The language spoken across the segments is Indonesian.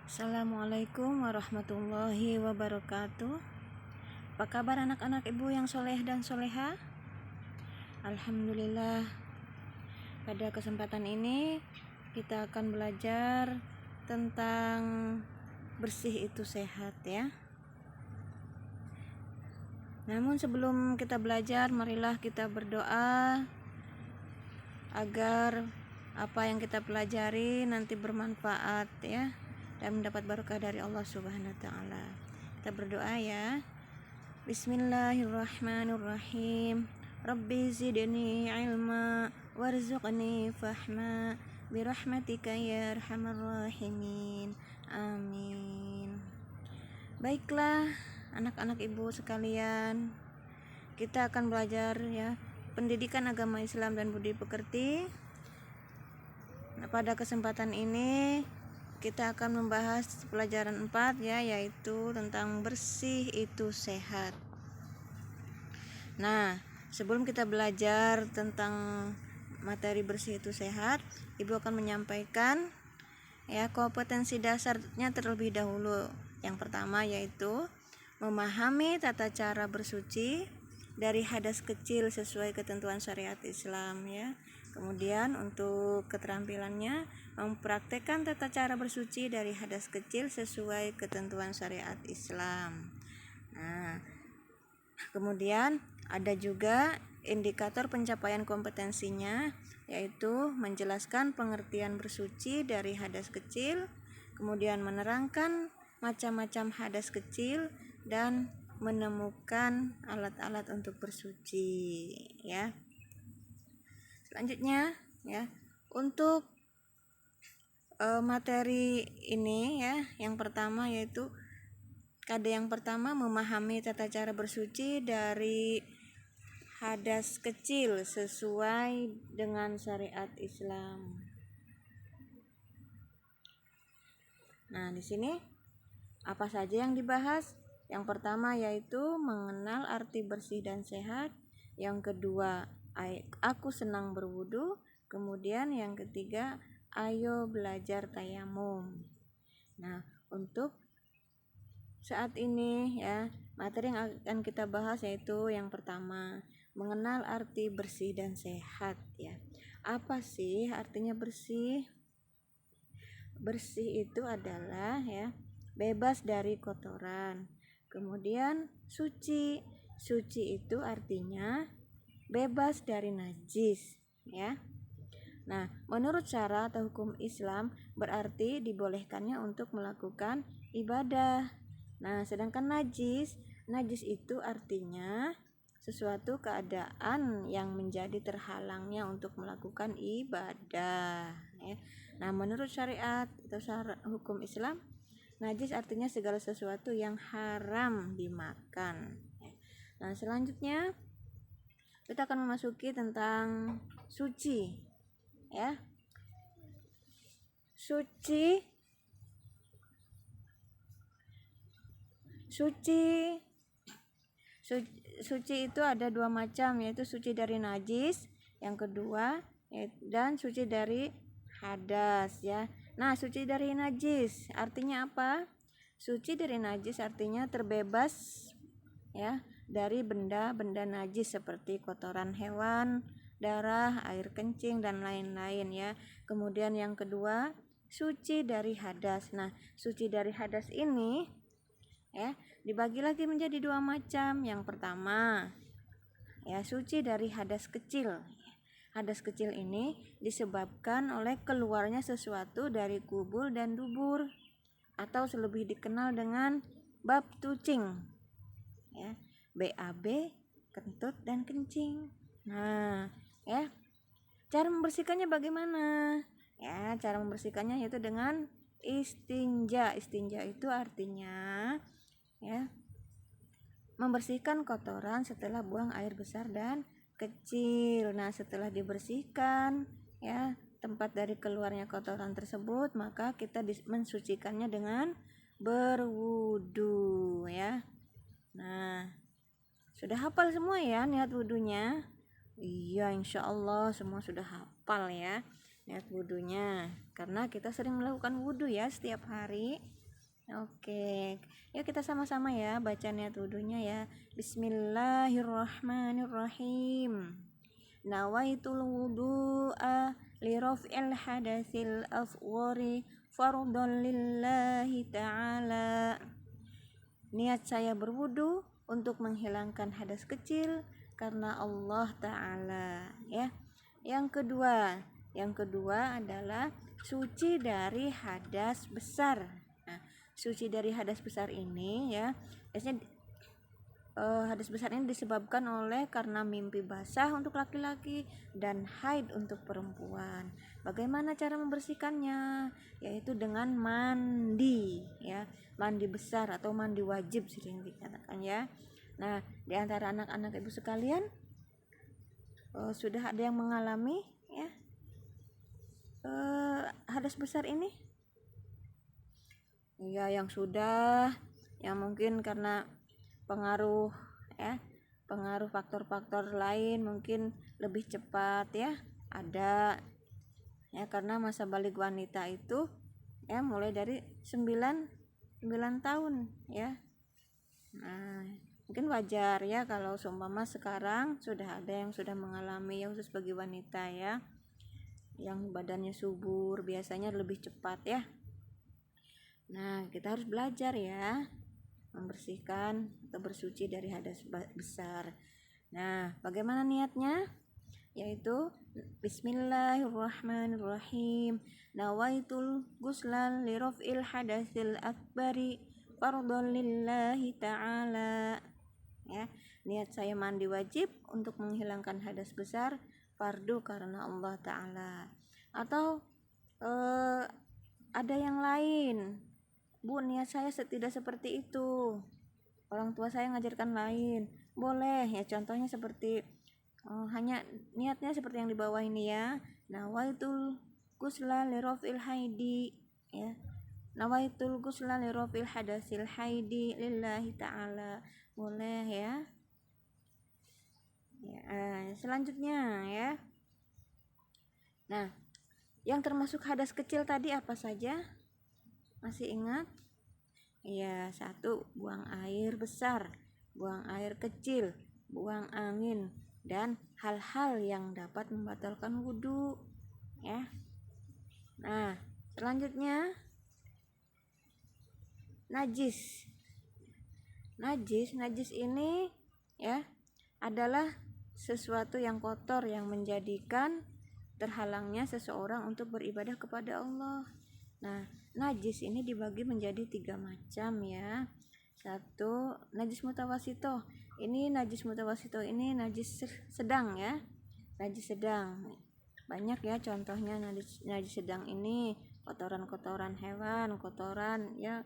Assalamualaikum warahmatullahi wabarakatuh. Apa kabar anak-anak ibu yang soleh dan soleha? Alhamdulillah, pada kesempatan ini kita akan belajar tentang bersih itu sehat ya. Namun sebelum kita belajar, marilah kita berdoa agar apa yang kita pelajari nanti bermanfaat ya, dan mendapat berkah dari Allah Subhanahu wa taala. Kita berdoa ya. Bismillahirrahmanirrahim. Rabbi zidni ilma warzuqni fahma birahmatika ya arhamar rahimin. Amin. Baiklah anak-anak ibu sekalian, kita akan belajar ya pendidikan agama Islam dan budi pekerti. Nah, pada kesempatan ini kita akan membahas pelajaran 4 ya, yaitu tentang bersih itu sehat. Nah, sebelum kita belajar tentang materi bersih itu sehat, Ibu akan menyampaikan ya kompetensi dasarnya terlebih dahulu. Yang pertama yaitu memahami tata cara bersuci dari hadas kecil sesuai ketentuan syariat Islam ya. Kemudian untuk keterampilannya mempraktekkan tata cara bersuci dari hadas kecil sesuai ketentuan syariat Islam. Nah, kemudian ada juga indikator pencapaian kompetensinya, yaitu menjelaskan pengertian bersuci dari hadas kecil, kemudian menerangkan macam-macam hadas kecil dan menemukan alat-alat untuk bersuci ya. Selanjutnya ya, untuk materi ini ya, yang pertama yaitu yang pertama memahami tata cara bersuci dari hadas kecil sesuai dengan syariat Islam. Nah, di sini apa saja yang dibahas? Yang pertama yaitu mengenal arti bersih dan sehat. Yang kedua, aku senang berwudu. Kemudian yang ketiga, ayo belajar tayamum. Nah, untuk saat ini ya, materi yang akan kita bahas yaitu yang pertama, mengenal arti bersih dan sehat ya. Apa sih artinya bersih? Bersih itu adalah ya bebas dari kotoran. Kemudian suci. Suci itu artinya bebas dari najis ya. Nah, menurut syara atau hukum Islam berarti dibolehkannya untuk melakukan ibadah. Nah, sedangkan najis itu artinya sesuatu keadaan yang menjadi terhalangnya untuk melakukan ibadah ya. Nah, menurut syariat atau hukum Islam, najis artinya segala sesuatu yang haram dimakan. Nah, selanjutnya kita akan memasuki tentang suci ya. Suci itu ada dua macam, yaitu suci dari najis, yang kedua dan suci dari hadas ya. Nah, suci dari najis artinya apa? Suci dari najis artinya terbebas ya dari benda-benda najis seperti kotoran hewan, darah, air kencing dan lain-lain ya. Kemudian yang kedua, suci dari hadas. Nah, suci dari hadas ini ya dibagi lagi menjadi dua macam. Yang pertama ya, suci dari hadas kecil. Hadas kecil ini disebabkan oleh keluarnya sesuatu dari kubul dan dubur, atau lebih dikenal dengan bab tucing ya, BAB, kentut dan kencing. Nah ya, cara membersihkannya bagaimana? Ya, cara membersihkannya yaitu dengan istinja. Istinja itu artinya ya membersihkan kotoran setelah buang air besar dan kecil. Nah, setelah dibersihkan ya tempat dari keluarnya kotoran tersebut, maka kita mensucikannya dengan berwudu ya. Nah, sudah hafal semua ya niat wudunya? Iya, insya Allah semua sudah hafal ya. niat wudhunya, karena kita sering melakukan wudhu ya setiap hari. Oke, yuk kita sama-sama ya baca niat wudhunya ya. Bismillahirrahmanirrahim. Nawaitul wudu'a li raf'il hadatsil asghari fardhan lillahi ta'ala. Niat saya berwudu untuk menghilangkan hadas kecil karena Allah Ta'ala ya. Yang kedua adalah suci dari hadas besar. Nah, suci dari hadas besar ini ya, biasanya hadas besar ini disebabkan oleh karena mimpi basah untuk laki-laki dan haid untuk perempuan. Bagaimana cara membersihkannya? Yaitu dengan mandi ya, mandi besar atau mandi wajib sering dikatakan ya. Nah, di antara anak-anak ibu sekalian sudah ada yang mengalami ya hadas besar ini? Ya, yang sudah, yang mungkin karena pengaruh faktor-faktor lain mungkin lebih cepat ya, ada ya, karena masa balik wanita itu ya mulai dari 9 tahun ya. Nah, mungkin wajar ya kalau seumpama sekarang sudah ada yang sudah mengalami, yang khusus bagi wanita ya, yang badannya subur biasanya lebih cepat ya. Nah, kita harus belajar ya membersihkan atau bersuci dari hadas besar. Nah, bagaimana niatnya? Yaitu Bismillahirrahmanirrahim. Nawaitul ghuslan li raf'il hadatsil akbari fardhan lillahi ta'ala. Ya, niat saya mandi wajib untuk menghilangkan hadas besar, fardu karena Allah Ta'ala. Atau ada yang lain, Bu, niat saya tidak seperti itu, orang tua saya ngajarkan lain, boleh ya. Contohnya seperti hanya niatnya seperti yang di bawah ini ya. Nawaitul ghusla li raf'il haidi ya. Nawaitul ghusla li raf'il hadasil haidi lillahi ta'ala, boleh ya. Selanjutnya ya. Nah, yang termasuk hadas kecil tadi apa saja? Masih ingat? Ya, 1, buang air besar, buang air kecil, buang angin, dan hal-hal yang dapat membatalkan wudhu ya. Nah, selanjutnya najis. Najis ini ya adalah sesuatu yang kotor yang menjadikan terhalangnya seseorang untuk beribadah kepada Allah. Nah, najis ini dibagi menjadi 3 macam ya. 1, najis mutawasito. Ini najis mutawasito ini najis sedang ya. Najis sedang. Banyak ya contohnya najis sedang ini, kotoran-kotoran hewan, kotoran ya.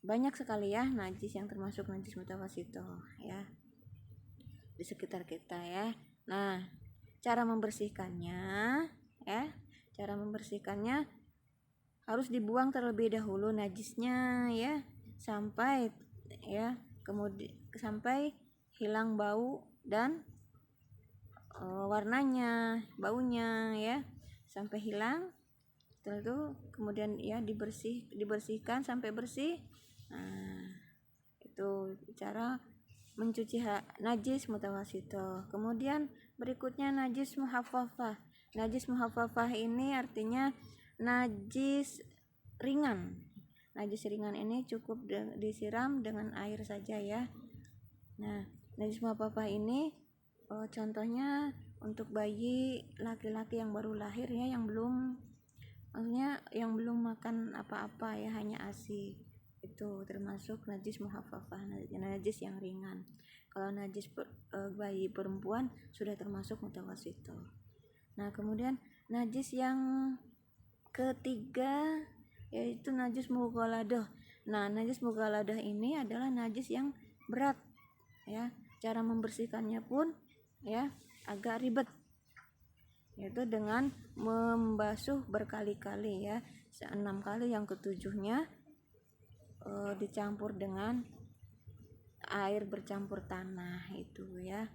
Banyak sekali ya najis yang termasuk najis mutawasito ya di sekitar kita ya. Nah, cara membersihkannya ya. Cara membersihkannya harus dibuang terlebih dahulu najisnya ya, sampai ya, kemudian sampai hilang bau dan warnanya, baunya ya, sampai hilang. Setelah itu kemudian ya dibersihkan sampai bersih. Nah, itu cara mencuci najis mutawasito. Kemudian berikutnya najis muhaffafah. Najis muhaffafah ini artinya najis ringan. Najis ringan ini cukup disiram dengan air saja ya. Nah, najis muhaffafah ini contohnya untuk bayi laki-laki yang baru lahir ya, yang belum makan apa-apa ya, hanya ASI. Itu termasuk najis muhaffafah, najis yang ringan. Kalau najis bayi perempuan sudah termasuk mutawasito. Nah, kemudian najis yang ketiga yaitu najis mughaladah. Nah, najis mughaladah ini adalah najis yang berat ya. Cara membersihkannya pun ya agak ribet, yaitu dengan membasuh berkali-kali ya, 6 kali, yang ketujuhnya dicampur dengan air bercampur tanah itu ya.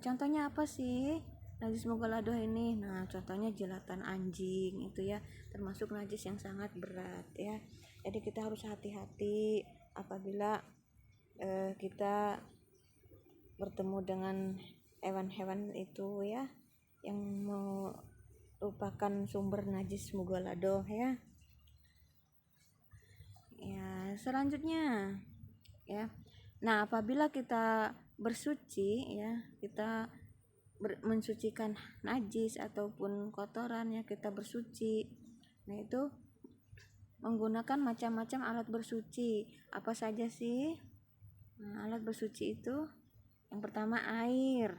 Contohnya apa sih? najis mughalladah ini. Nah, contohnya jilatan anjing itu ya, termasuk najis yang sangat berat ya. Jadi kita harus hati-hati apabila kita bertemu dengan hewan-hewan itu ya, yang merupakan sumber najis mughalladah ya. Ya, selanjutnya ya. Nah, apabila kita bersuci ya, kita mensucikan najis ataupun kotoran ya, kita bersuci. Nah, itu menggunakan macam-macam alat bersuci. Apa saja sih? Nah, alat bersuci itu yang pertama air,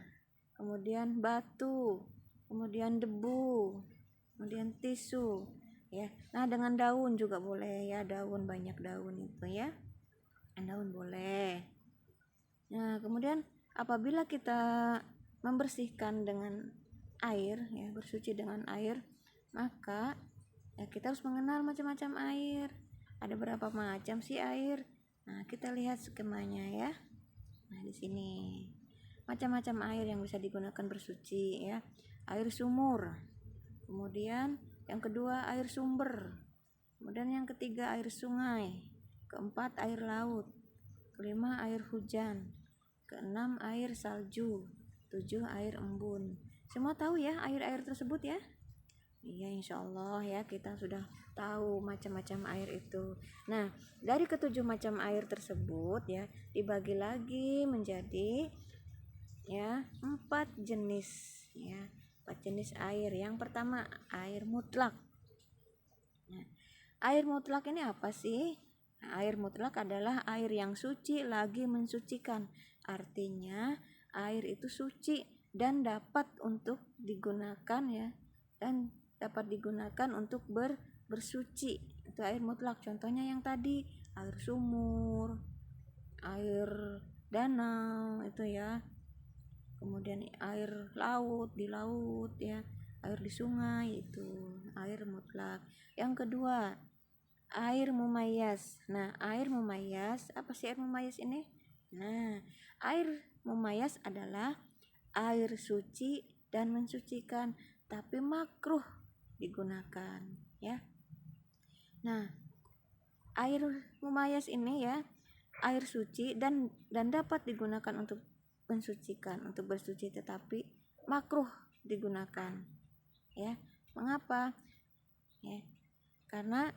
kemudian batu, kemudian debu, kemudian tisu ya. Nah, dengan daun juga boleh ya, daun, banyak daun itu ya. Daun boleh. Nah, kemudian apabila kita membersihkan dengan air ya, bersuci dengan air, maka ya kita harus mengenal macam-macam air. Ada berapa macam sih air? Nah, kita lihat skemanya ya. Nah, di sini macam-macam air yang bisa digunakan bersuci ya. Air sumur. Kemudian yang kedua air sumber. Kemudian yang ketiga air sungai. Keempat air laut. Kelima air hujan. Keenam air salju. 7 air embun. Semua tahu ya air-air tersebut ya? Iya, insya Allah ya, kita sudah tahu macam-macam air itu. Nah, dari ketujuh macam air tersebut ya, dibagi lagi menjadi ya 4 jenis ya, 4 jenis air. Yang pertama air mutlak. Nah, air mutlak ini apa sih? Nah, air mutlak adalah air yang suci lagi mensucikan. Artinya air itu suci dan dapat untuk digunakan ya, dan dapat digunakan untuk bersuci. Itu air mutlak. Contohnya yang tadi air sumur, air danau itu ya. Kemudian air laut di laut ya, air di sungai itu air mutlak. Yang kedua air mumayas. Nah, air mumayas, apa sih air mumayas ini? Nah, air mumayas adalah air suci dan mensucikan, tapi makruh digunakan ya. Nah, air mumayas ini ya, air suci dan dapat digunakan untuk mensucikan, untuk bersuci, tetapi makruh digunakan ya. Mengapa? Ya, karena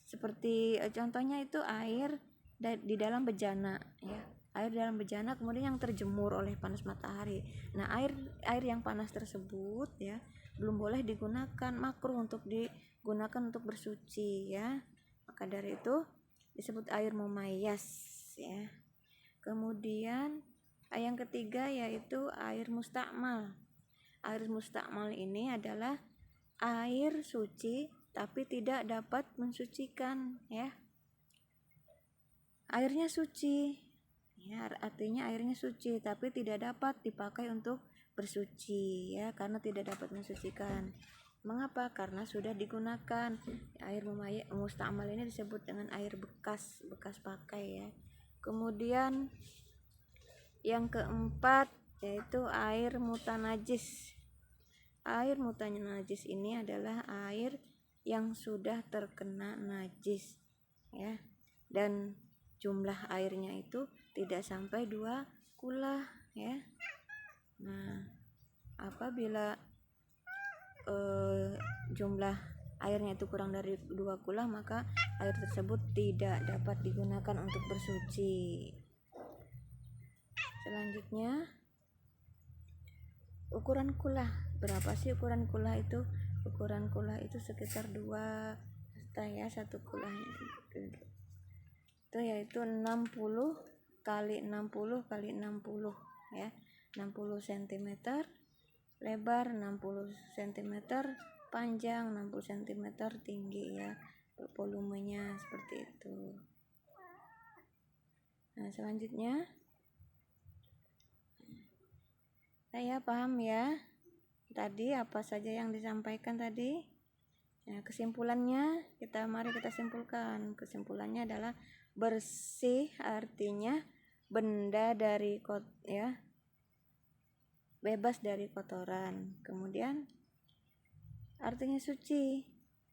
seperti contohnya itu air di dalam bejana ya, air dalam bejana kemudian yang terjemur oleh panas matahari. Nah, air yang panas tersebut ya belum boleh digunakan, makruh untuk digunakan untuk bersuci ya. Maka dari itu disebut air mumayas ya. Kemudian yang ketiga yaitu air mustakmal. Air mustakmal ini adalah air suci tapi tidak dapat mensucikan ya. Airnya suci ya, artinya airnya suci tapi tidak dapat dipakai untuk bersuci ya, karena tidak dapat mensucikan. Mengapa? Karena sudah digunakan. Air mustakmal ini disebut dengan air bekas pakai ya. Kemudian yang keempat yaitu air mutanajis. Air mutanajis ini adalah air yang sudah terkena najis ya, dan jumlah airnya itu tidak sampai 2 kula ya. Nah, apabila jumlah airnya itu kurang dari 2 kula, maka air tersebut tidak dapat digunakan untuk bersuci. Selanjutnya ukuran kula. Berapa sih ukuran kula itu? Ukuran kula itu sekitar 2 ya, 1 kula itu yaitu 60 kali 60 kali 60 ya, 60 cm lebar, 60 cm panjang, 60 cm tinggi ya, volumenya seperti itu. Nah, selanjutnya saya paham ya tadi apa saja yang disampaikan tadi. Nah, kesimpulannya mari kita simpulkan. Kesimpulannya adalah bersih artinya benda dari bebas dari kotoran. Kemudian artinya suci.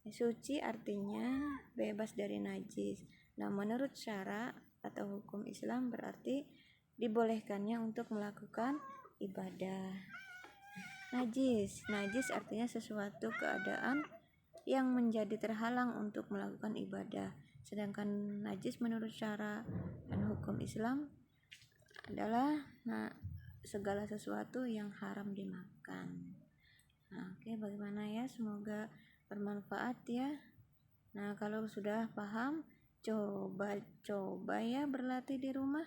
Suci artinya bebas dari najis. Nah, menurut syara atau hukum Islam berarti dibolehkannya untuk melakukan ibadah. Najis artinya sesuatu keadaan yang menjadi terhalang untuk melakukan ibadah. Sedangkan najis menurut syara dan hukum Islam adalah segala sesuatu yang haram dimakan. Oke, bagaimana ya? Semoga bermanfaat ya. Nah, kalau sudah paham, coba ya berlatih di rumah.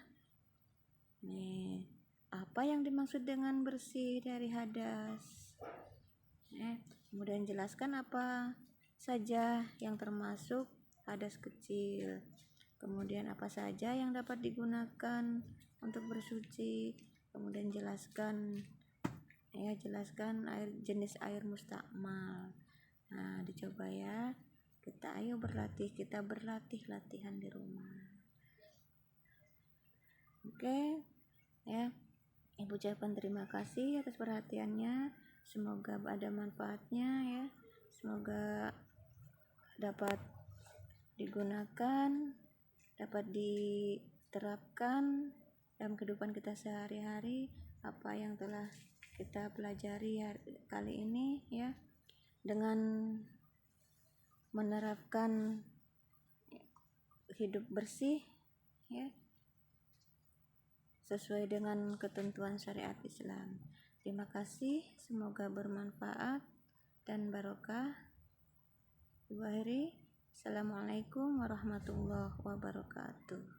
Nih, apa yang dimaksud dengan bersih dari hadas? Kemudian jelaskan apa saja yang termasuk hadas kecil. Kemudian apa saja yang dapat digunakan untuk bersuci. Kemudian jelaskan jenis air mustakmal. Nah, dicoba ya. Kita berlatih latihan di rumah. Oke ya, Ibu ucapkan terima kasih atas perhatiannya. Semoga ada manfaatnya ya. Semoga dapat digunakan, dapat diterapkan dalam kehidupan kita sehari-hari, apa yang telah kita pelajari kali ini ya, dengan menerapkan hidup bersih ya, sesuai dengan ketentuan syariat Islam. Terima kasih, semoga bermanfaat dan barokah. Ibu akhiri, Assalamualaikum warahmatullahi wabarakatuh.